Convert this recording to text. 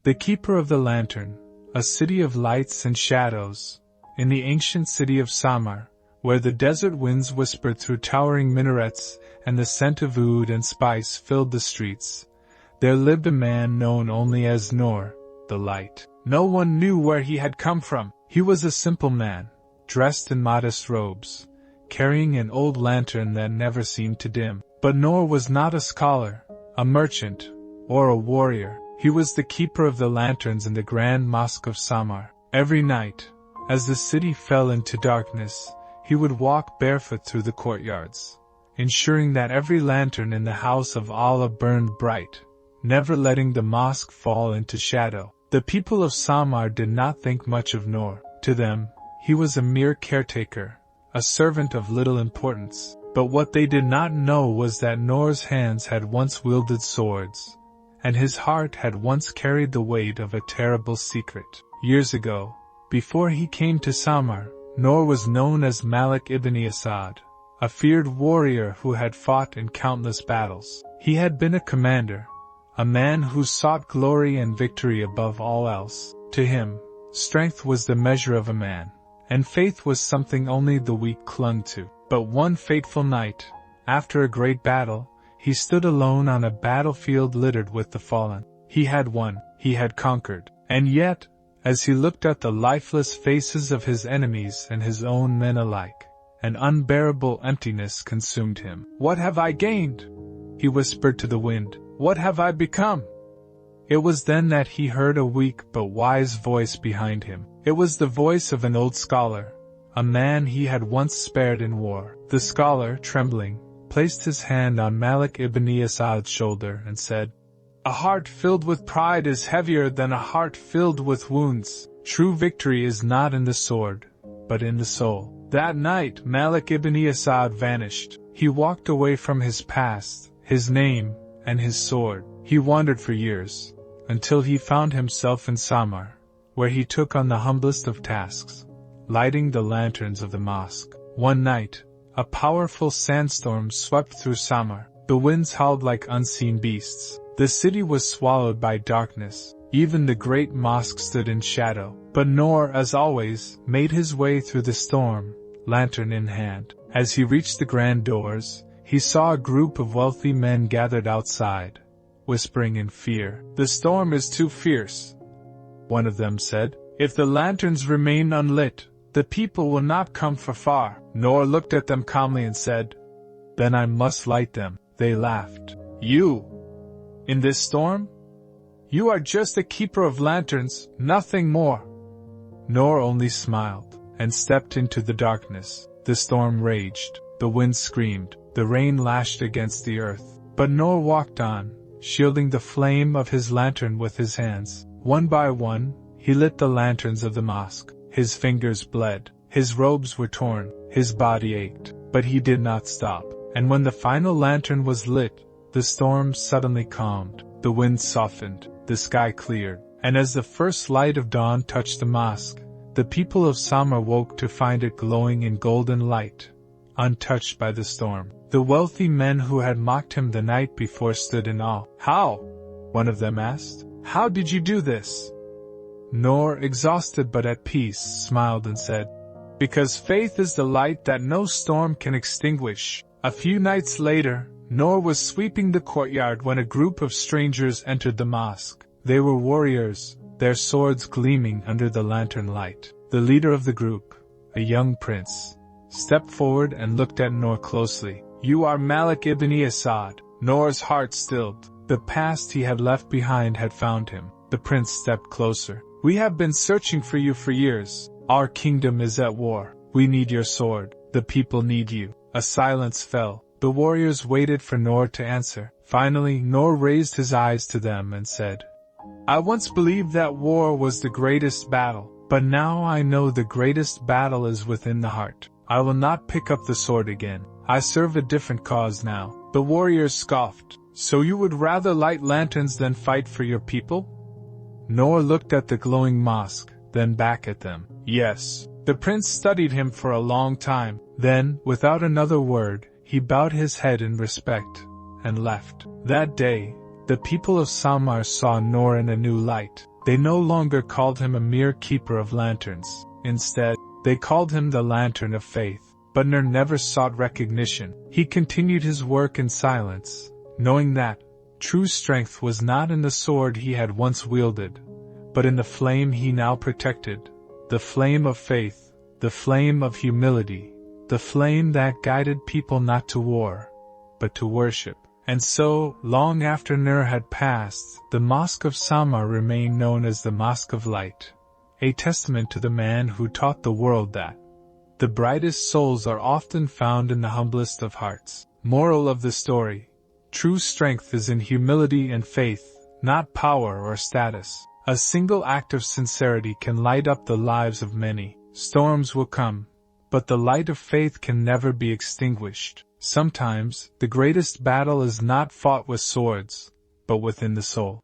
The keeper of the lantern, a city of lights and shadows, in the ancient city of Samar, where the desert winds whispered through towering minarets and the scent of oud and spice filled the streets, there lived a man known only as Noor, the light. No one knew where he had come from. He was a simple man, dressed in modest robes, carrying an old lantern that never seemed to dim. But Noor was not a scholar, a merchant, or a warrior. He was the keeper of the lanterns in the grand mosque of Samar. Every night, as the city fell into darkness, he would walk barefoot through the courtyards, ensuring that every lantern in the house of Allah burned bright, never letting the mosque fall into shadow. The people of Samar did not think much of Noor. To them, he was a mere caretaker, a servant of little importance. But what they did not know was that Noor's hands had once wielded swords, and his heart had once carried the weight of a terrible secret. Years ago, before he came to Samar, Noor was known as Malik ibn Asad, a feared warrior who had fought in countless battles. He had been a commander, a man who sought glory and victory above all else. To him, strength was the measure of a man, and faith was something only the weak clung to. But one fateful night, after a great battle, he stood alone on a battlefield littered with the fallen. He had won, he had conquered, and yet, as he looked at the lifeless faces of his enemies and his own men alike, an unbearable emptiness consumed him. "What have I gained?" he whispered to the wind. "What have I become?" It was then that he heard a weak but wise voice behind him. It was the voice of an old scholar, a man he had once spared in war. The scholar, trembling, placed his hand on Malik ibn Asad's shoulder and said, "A heart filled with pride is heavier than a heart filled with wounds. True victory is not in the sword, but in the soul." That night, Malik ibn Asad vanished. He walked away from his past, his name, and his sword. He wandered for years, until he found himself in Samar, where he took on the humblest of tasks, lighting the lanterns of the mosque. One night, a powerful sandstorm swept through Samar. The winds howled like unseen beasts. The city was swallowed by darkness. Even the great mosque stood in shadow. But Noor, as always, made his way through the storm, lantern in hand. As he reached the grand doors, he saw a group of wealthy men gathered outside, whispering in fear. "The storm is too fierce," one of them said. "If the lanterns remain unlit, the people will not come for far." Noor looked at them calmly and said, "Then I must light them." They laughed. "You? In this storm? You are just a keeper of lanterns, nothing more." Noor only smiled, and stepped into the darkness. The storm raged, the wind screamed, the rain lashed against the earth. But Noor walked on, shielding the flame of his lantern with his hands. One by one, he lit the lanterns of the mosque. His fingers bled, his robes were torn, his body ached, but he did not stop. And when the final lantern was lit, the storm suddenly calmed, the wind softened, the sky cleared, and as the first light of dawn touched the mosque, the people of Samar woke to find it glowing in golden light, untouched by the storm. The wealthy men who had mocked him the night before stood in awe. "How?" one of them asked. "How did you do this?" Noor, exhausted but at peace, smiled and said, "Because faith is the light that no storm can extinguish." A few nights later, Noor was sweeping the courtyard when a group of strangers entered the mosque. They were warriors, their swords gleaming under the lantern light. The leader of the group, a young prince, stepped forward and looked at Noor closely. "You are Malik ibn Asad." Noor's heart stilled. The past he had left behind had found him. The prince stepped closer. "We have been searching for you for years. Our kingdom is at war. We need your sword. The people need you." A silence fell. The warriors waited for Noor to answer. Finally, Noor raised his eyes to them and said, "I once believed that war was the greatest battle, but now I know the greatest battle is within the heart. I will not pick up the sword again. I serve a different cause now." The warriors scoffed. "So you would rather light lanterns than fight for your people?" Noor looked at the glowing mosque, then back at them. "Yes." The prince studied him for a long time. Then, without another word, he bowed his head in respect, and left. That day, the people of Samar saw Noor in a new light. They no longer called him a mere keeper of lanterns. Instead, they called him the Lantern of Faith. But Noor never sought recognition. He continued his work in silence, knowing that true strength was not in the sword he had once wielded, but in the flame he now protected, the flame of faith, the flame of humility, the flame that guided people not to war, but to worship. And so, long after Noor had passed, the Mosque of Samar remained known as the Mosque of Light, a testament to the man who taught the world that the brightest souls are often found in the humblest of hearts. Moral of the story: true strength is in humility and faith, not power or status. A single act of sincerity can light up the lives of many. Storms will come, but the light of faith can never be extinguished. Sometimes, the greatest battle is not fought with swords, but within the soul.